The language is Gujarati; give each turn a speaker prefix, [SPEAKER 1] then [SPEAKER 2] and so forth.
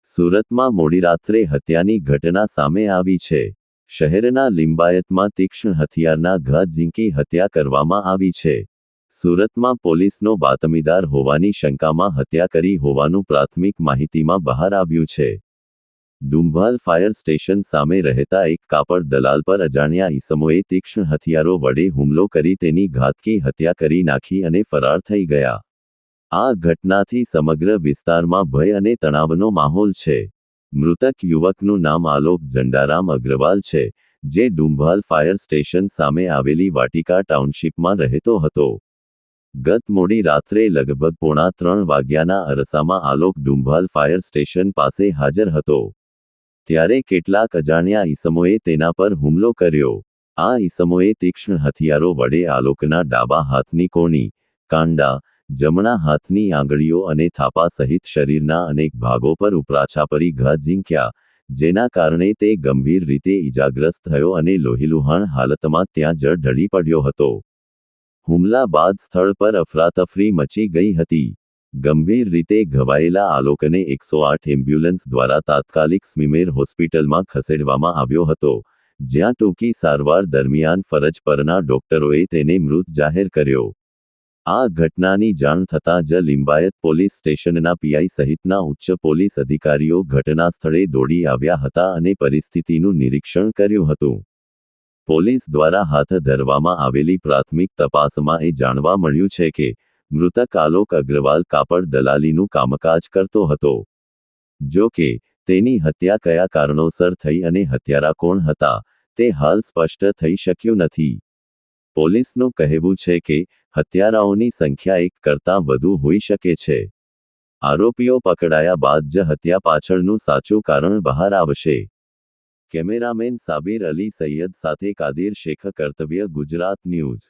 [SPEAKER 1] સુરતમાં મોડી રાત્રે હત્યાની ઘટના સામે આવી છે. શહેરના લિંબાયતમાં તીક્ષ્ણ હથિયારના ઘા ઝીંકી હત્યા કરવામાં આવી છે. સુરતમાં પોલીસનો બાતમીદાર હોવાની શંકામાં હત્યા કરી હોવાનું પ્રાથમિક માહિતીમાં બહાર આવ્યું છે. ડુંભાલ ફાયર સ્ટેશન સામે રહેતા એક કાપડ દલાલ પર અજાણ્યા ઈસમોએ તીક્ષ્ણ હથિયારો વડે હુમલો કરી તેની ઘાતકી હત્યા કરી નાખી અને ફરાર થઈ ગયા. આ ઘટનાથી સમગ્ર વિસ્તારમાં ભય અને તણાવનો માહોલ છે. મૃતક યુવકનું નામ આલોક ઝંડારામ અગ્રવાલ છે, જે ડુંભાલ ફાયર સ્ટેશન સામે આવેલી વાટિકા ટાઉનશીપમાં રહેતો હતો. ગત મોડી રાત્રે લગભગ 2:45 વાગ્યાના અરસામાં આલોક ડુંભાલ ફાયર સ્ટેશન પાસે હાજર હતો. ત્યારે કેટલાક અજાણ્યા ઈસમોએ તેના પર હુમલો કર્યો. આ ઈસમોએ તીક્ષ્ણ હથિયારો વડે આલોકના ડાબા હાથની કોણી, કાંડા, જમણા હાથની આંગળીઓ અને થાપા સહિત શરીરના અનેક ભાગો પર ઉપરાછાપરી ઘા ઝીંક્યા, જેના કારણે તે ગંભીર રીતે ઈજાગ્રસ્ત થયો અને લોહીલુહાણ હાલતમાં ત્યાં જ ઢળી પડ્યો હતો. હુમલા બાદ સ્થળ પર અફરાતફરી મચી ગઈ હતી. ગંભીર રીતે ઘવાયેલા આલોકને 108 એમ્બ્યુલન્સ દ્વારા તાત્કાલિક સ્મીમેર હોસ્પિટલમાં ખસેડવામાં આવ્યો હતો, જ્યાં ટૂંકી સારવાર દરમિયાન ફરજ પરના ડોક્ટરોએ તેને મૃત જાહેર કર્યો. આ ઘટનાની જાણ થતાં જ લિંબાયત પોલીસ સ્ટેશનના પીઆઈ સહિતના ઉચ્ચ પોલીસ અધિકારીઓ ઘટના સ્થળે દોડી આવ્યા હતા અને પરિસ્થિતિનું નિરીક્ષણ કર્યું હતું. પોલીસ દ્વારા હાથ ધરવામાં આવેલી પ્રાથમિક તપાસમાં એ જાણવા મળ્યું છે કે મૃતક આલોક અગ્રવાલ કાપડ દલાલીનું કામકાજ કરતો હતો. જો કે તેની હત્યા કયા કારણોસર થઈ અને હત્યારા કોણ હતા, તે હાલ સ્પષ્ટ થઈ શક્યું નથી. પોલીસનું કહેવું છે કે હત્યારાઓની સંખ્યા એક કરતાં વધુ હોઈ શકે છે. આરોપીઓ પકડાયા બાદ જ હત્યા પાછળનું સાચું કારણ બહાર આવશે. કેમેરામેન સાબિર અલી સૈયદ સાથે કાદિર શેખ, કર્તવ્ય ગુજરાત ન્યૂઝ.